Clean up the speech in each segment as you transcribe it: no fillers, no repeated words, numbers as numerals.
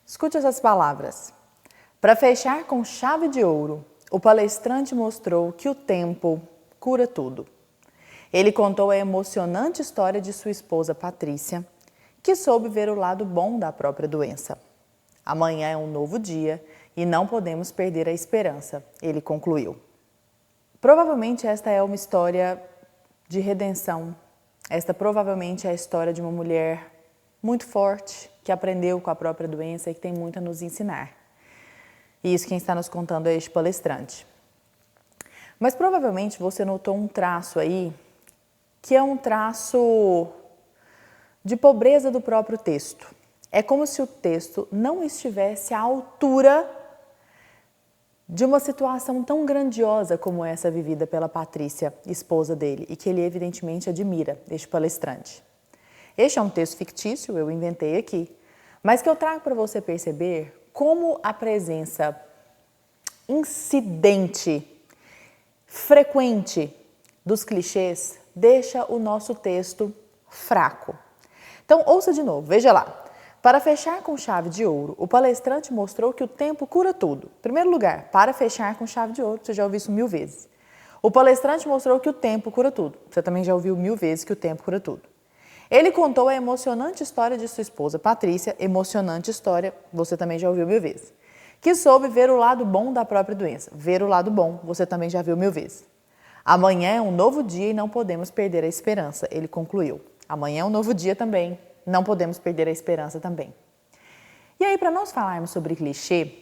Escute essas palavras. Para fechar com chave de ouro, o palestrante mostrou que o tempo cura tudo. Ele contou a emocionante história de sua esposa Patrícia, que soube ver o lado bom da própria doença. Amanhã é um novo dia e não podemos perder a esperança, ele concluiu. Provavelmente esta é uma história de redenção. Esta provavelmente é a história de uma mulher muito forte, que aprendeu com a própria doença e que tem muito a nos ensinar. E isso quem está nos contando é este palestrante. Mas provavelmente você notou um traço aí, que é um traço de pobreza do próprio texto. É como se o texto não estivesse à altura de uma situação tão grandiosa como essa vivida pela Patrícia, esposa dele, e que ele evidentemente admira, este palestrante. Este é um texto fictício, eu inventei aqui, mas que eu trago para você perceber como a presença incidente, frequente dos clichês deixa o nosso texto fraco. Então, ouça de novo, veja lá. Para fechar com chave de ouro, o palestrante mostrou que o tempo cura tudo. Em primeiro lugar, para fechar com chave de ouro, você já ouviu isso 1000 vezes. O palestrante mostrou que o tempo cura tudo. Você também já ouviu 1000 vezes que o tempo cura tudo. Ele contou a emocionante história de sua esposa Patrícia, emocionante história, você também já ouviu 1000 vezes, que soube ver o lado bom da própria doença. Ver o lado bom, você também já viu 1000 vezes. Amanhã é um novo dia e não podemos perder a esperança, ele concluiu. Amanhã é um novo dia também, não podemos perder a esperança também. E aí, para nós falarmos sobre clichê,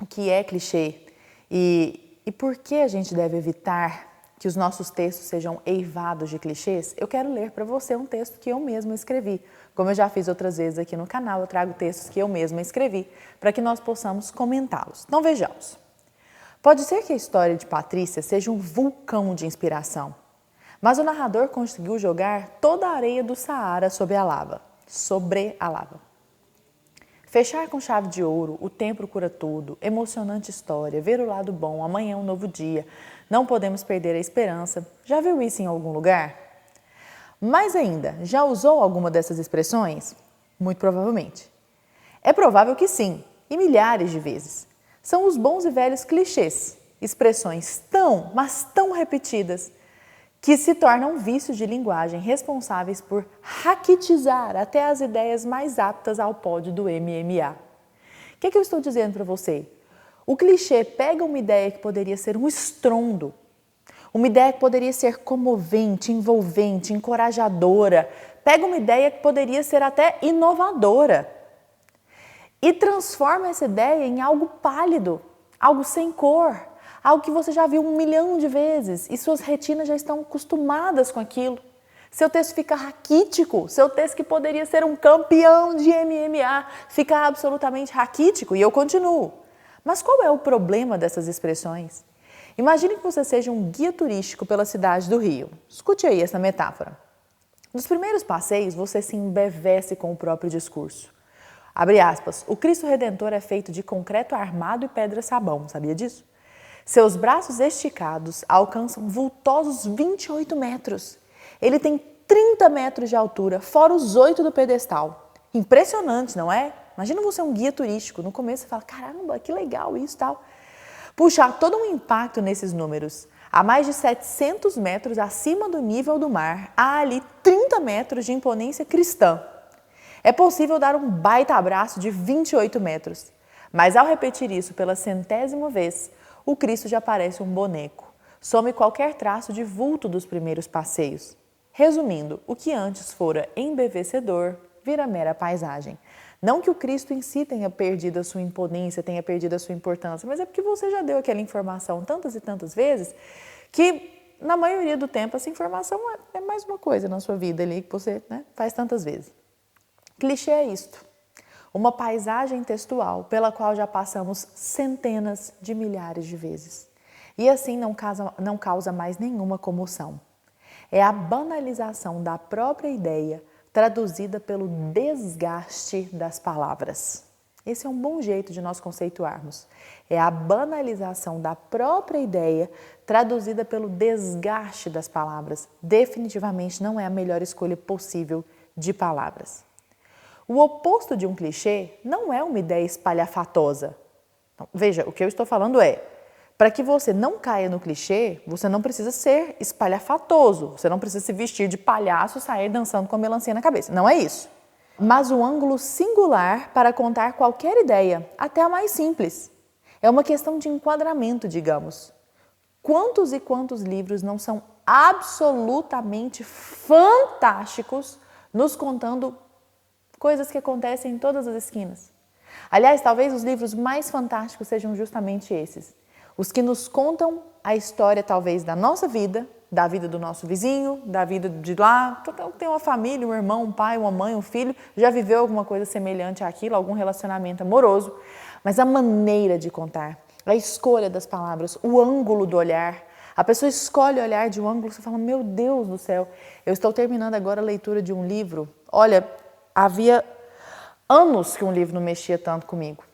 o que é clichê e por que a gente deve evitar que os nossos textos sejam eivados de clichês, eu quero ler para você um texto que eu mesma escrevi. Como eu já fiz outras vezes aqui no canal, eu trago textos que eu mesma escrevi para que nós possamos comentá-los. Então vejamos. Pode ser que a história de Patrícia seja um vulcão de inspiração, mas o narrador conseguiu jogar toda a areia do Saara sobre a lava. Fechar com chave de ouro, o tempo cura tudo, emocionante história, ver o lado bom, amanhã é um novo dia, não podemos perder a esperança. Já viu isso em algum lugar? Mais ainda, já usou alguma dessas expressões? Muito provavelmente. É provável que sim, e milhares de vezes. São os bons e velhos clichês, expressões tão, mas tão repetidas, que se tornam vícios de linguagem responsáveis por raquitizar até as ideias mais aptas ao pódio do MMA. O que eu estou dizendo para você? O clichê pega uma ideia que poderia ser um estrondo, uma ideia que poderia ser comovente, envolvente, encorajadora, pega uma ideia que poderia ser até inovadora e transforma essa ideia em algo pálido, algo sem cor, algo que você já viu 1 milhão de vezes e suas retinas já estão acostumadas com aquilo. Seu texto fica raquítico, seu texto que poderia ser um campeão de MMA fica absolutamente raquítico e eu continuo. Mas qual é o problema dessas expressões? Imagine que você seja um guia turístico pela cidade do Rio. Escute aí essa metáfora. Nos primeiros passeios, você se embevece com o próprio discurso. Abre aspas, o Cristo Redentor é feito de concreto armado e pedra-sabão, sabia disso? Seus braços esticados alcançam vultosos 28 metros. Ele tem 30 metros de altura, fora os 8 do pedestal. Impressionante, não é? Imagina você um guia turístico. No começo você fala, caramba, que legal isso e tal. Puxar todo um impacto nesses números. A mais de 700 metros acima do nível do mar, há ali 30 metros de imponência cristã. É possível dar um baita abraço de 28 metros. Mas ao repetir isso pela 100ª vez, o Cristo já parece um boneco. Some qualquer traço de vulto dos primeiros passeios. Resumindo, o que antes fora embevecedor, vira mera paisagem. Não que o Cristo em si tenha perdido a sua imponência, tenha perdido a sua importância, mas é porque você já deu aquela informação tantas e tantas vezes que, na maioria do tempo, essa informação é mais uma coisa na sua vida ali que você faz tantas vezes. Clichê é isto. Uma paisagem textual pela qual já passamos centenas de milhares de vezes. E assim não causa mais nenhuma comoção. É a banalização da própria ideia traduzida pelo desgaste das palavras. Esse é um bom jeito de nós conceituarmos. É a banalização da própria ideia traduzida pelo desgaste das palavras. Definitivamente não é a melhor escolha possível de palavras. O oposto de um clichê não é uma ideia espalhafatosa. Então, veja, o que eu estou falando é, para que você não caia no clichê, você não precisa ser espalhafatoso, você não precisa se vestir de palhaço e sair dançando com a melancia na cabeça. Não é isso. Mas um ângulo singular para contar qualquer ideia, até a mais simples. É uma questão de enquadramento, digamos. Quantos e quantos livros não são absolutamente fantásticos nos contando coisas que acontecem em todas as esquinas? Aliás, talvez os livros mais fantásticos sejam justamente esses. Os que nos contam a história, talvez, da nossa vida, da vida do nosso vizinho, da vida de lá. Tem uma família, um irmão, um pai, uma mãe, um filho, já viveu alguma coisa semelhante àquilo, algum relacionamento amoroso. Mas a maneira de contar, a escolha das palavras, o ângulo do olhar. A pessoa escolhe olhar de um ângulo, você fala, meu Deus do céu, eu estou terminando agora a leitura de um livro. Olha, havia anos que um livro não mexia tanto comigo.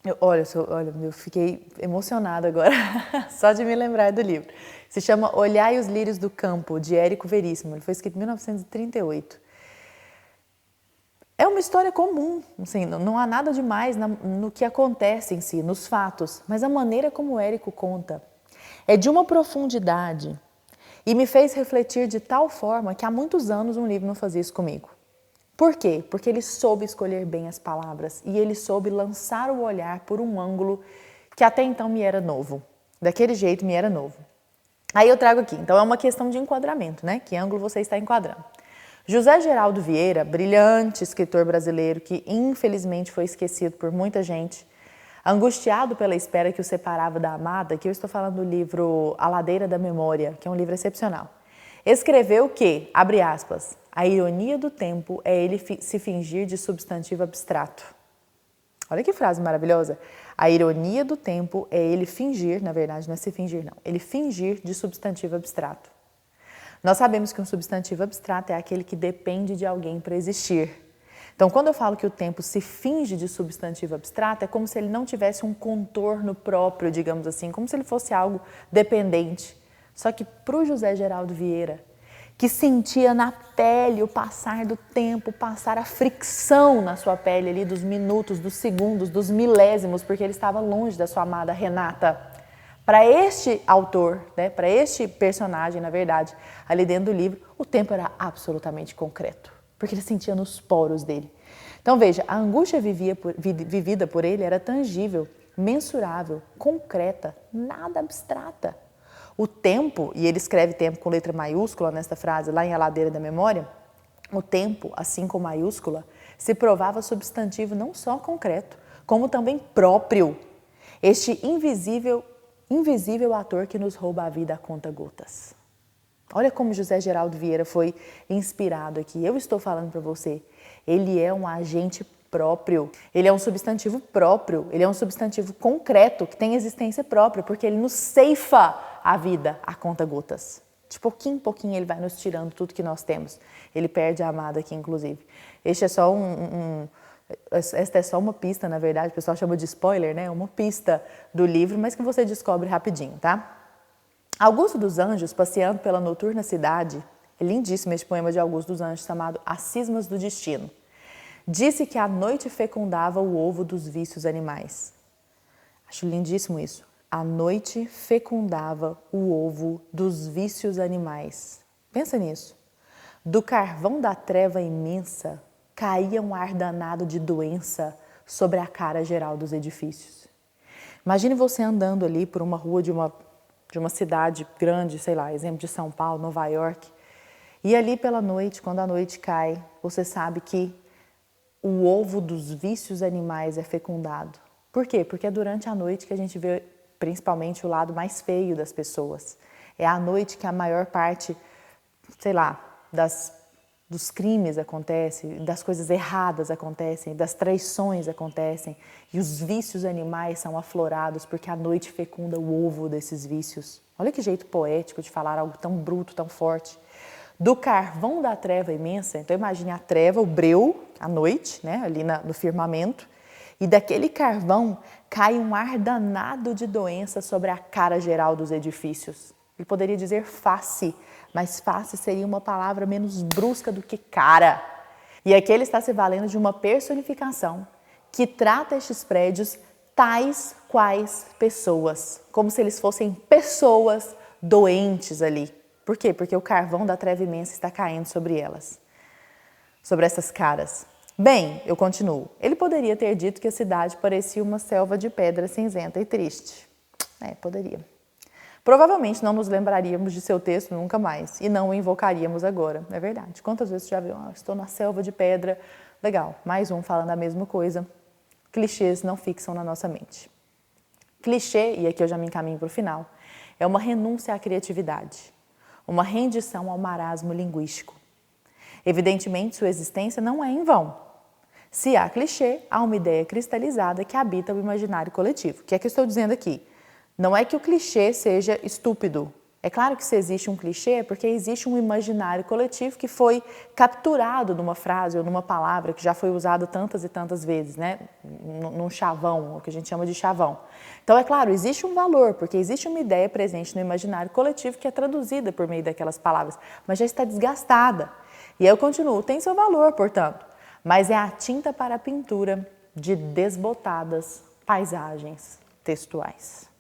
Eu fiquei emocionada agora, só de me lembrar do livro. Se chama Olhai os Lírios do Campo, de Érico Veríssimo. Ele foi escrito em 1938. É uma história comum, assim, não há nada demais no que acontece em si, nos fatos, mas a maneira como o Érico conta é de uma profundidade e me fez refletir de tal forma que há muitos anos um livro não fazia isso comigo. Por quê? Porque ele soube escolher bem as palavras e ele soube lançar o olhar por um ângulo que até então me era novo. Daquele jeito me era novo. Aí eu trago aqui, então é uma questão de enquadramento, né? Que ângulo você está enquadrando. José Geraldo Vieira, brilhante escritor brasileiro que infelizmente foi esquecido por muita gente, angustiado pela espera que o separava da amada, que eu estou falando do livro A Ladeira da Memória, que é um livro excepcional. Escreveu que, abre aspas, a ironia do tempo é ele se fingir de substantivo abstrato. Olha que frase maravilhosa. A ironia do tempo é ele fingir, na verdade não é se fingir não, ele fingir de substantivo abstrato. Nós sabemos que um substantivo abstrato é aquele que depende de alguém para existir. Então, quando eu falo que o tempo se finge de substantivo abstrato, é como se ele não tivesse um contorno próprio, digamos assim, como se ele fosse algo dependente. Só que para o José Geraldo Vieira, que sentia na pele o passar do tempo, passar a fricção na sua pele ali dos minutos, dos segundos, dos milésimos, porque ele estava longe da sua amada Renata. Para este autor, né, para este personagem, na verdade, ali dentro do livro, o tempo era absolutamente concreto, porque ele sentia nos poros dele. Então veja, a angústia vivida por ele era tangível, mensurável, concreta, nada abstrata. O tempo, e ele escreve tempo com letra maiúscula nesta frase, lá em A Ladeira da Memória, o tempo, assim com maiúscula, se provava substantivo não só concreto, como também próprio. Este invisível ator que nos rouba a vida a conta-gotas. Olha como José Geraldo Vieira foi inspirado aqui. Eu estou falando para você, ele é um agente próprio, ele é um substantivo próprio, ele é um substantivo concreto, que tem existência própria, porque ele nos ceifa a vida a conta-gotas. De pouquinho em pouquinho ele vai nos tirando tudo que nós temos. Ele perde a amada aqui, inclusive. Este é só esta é só uma pista, na verdade, o pessoal chama de spoiler, né? Uma pista do livro, mas que você descobre rapidinho, tá? Augusto dos Anjos, passeando pela noturna cidade, é lindíssimo este poema de Augusto dos Anjos, chamado As Cismas do Destino. Disse que a noite fecundava o ovo dos vícios animais. Acho lindíssimo isso. A noite fecundava o ovo dos vícios animais. Pensa nisso. Do carvão da treva imensa caía um ar danado de doença sobre a cara geral dos edifícios. Imagine você andando ali por uma rua de uma cidade grande, sei lá, exemplo de São Paulo, Nova York, e ali pela noite, quando a noite cai, você sabe que o ovo dos vícios animais é fecundado. Por quê? Porque é durante a noite que a gente vê principalmente o lado mais feio das pessoas. É à noite que a maior parte, sei lá, dos crimes acontece, das coisas erradas acontecem, das traições acontecem, e os vícios animais são aflorados porque a noite fecunda o ovo desses vícios. Olha que jeito poético de falar algo tão bruto, tão forte. Do carvão da treva imensa, então imagine a treva, o breu, a noite, né, ali no firmamento, e daquele carvão cai um ar danado de doença sobre a cara geral dos edifícios. Ele poderia dizer face, mas face seria uma palavra menos brusca do que cara. E aqui ele está se valendo de uma personificação que trata estes prédios tais quais pessoas, como se eles fossem pessoas doentes ali. Por quê? Porque o carvão da treva imensa está caindo sobre elas, sobre essas caras. Bem, eu continuo. Ele poderia ter dito que a cidade parecia uma selva de pedra cinzenta e triste. Poderia. Provavelmente não nos lembraríamos de seu texto nunca mais e não o invocaríamos agora. É verdade. Quantas vezes você já viu? Estou na selva de pedra. Legal, mais um falando a mesma coisa. Clichês não fixam na nossa mente. Clichê, e aqui eu já me encaminho para o final, é uma renúncia à criatividade, uma rendição ao marasmo linguístico. Evidentemente, sua existência não é em vão. Se há clichê, há uma ideia cristalizada que habita o imaginário coletivo. O que é que eu estou dizendo aqui? Não é que o clichê seja estúpido. É claro que se existe um clichê é porque existe um imaginário coletivo que foi capturado numa frase ou numa palavra que já foi usada tantas e tantas vezes, né? Num chavão, o que a gente chama de chavão. Então, é claro, existe um valor, porque existe uma ideia presente no imaginário coletivo que é traduzida por meio daquelas palavras, mas já está desgastada. E aí eu continuo, tem seu valor, portanto, mas é a tinta para a pintura de desbotadas paisagens textuais.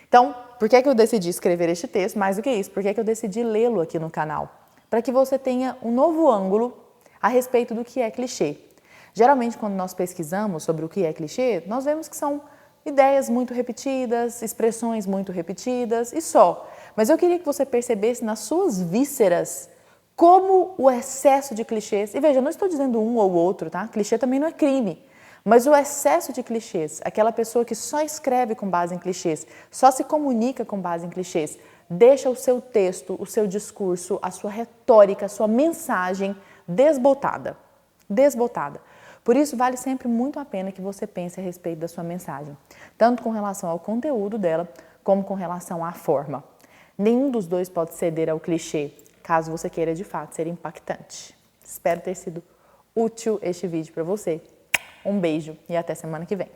Então, por que eu decidi escrever este texto? Mais do que isso, por que eu decidi lê-lo aqui no canal? Para que você tenha um novo ângulo a respeito do que é clichê. Geralmente, quando nós pesquisamos sobre o que é clichê, nós vemos que são ideias muito repetidas, expressões muito repetidas e só. Mas eu queria que você percebesse nas suas vísceras como o excesso de clichês, e veja, eu não estou dizendo um ou outro, tá? Clichê também não é crime. Mas o excesso de clichês, aquela pessoa que só escreve com base em clichês, só se comunica com base em clichês, deixa o seu texto, o seu discurso, a sua retórica, a sua mensagem desbotada. Desbotada. Por isso, vale sempre muito a pena que você pense a respeito da sua mensagem, tanto com relação ao conteúdo dela, como com relação à forma. Nenhum dos dois pode ceder ao clichê, caso você queira de fato ser impactante. Espero ter sido útil este vídeo para você. Um beijo e até semana que vem.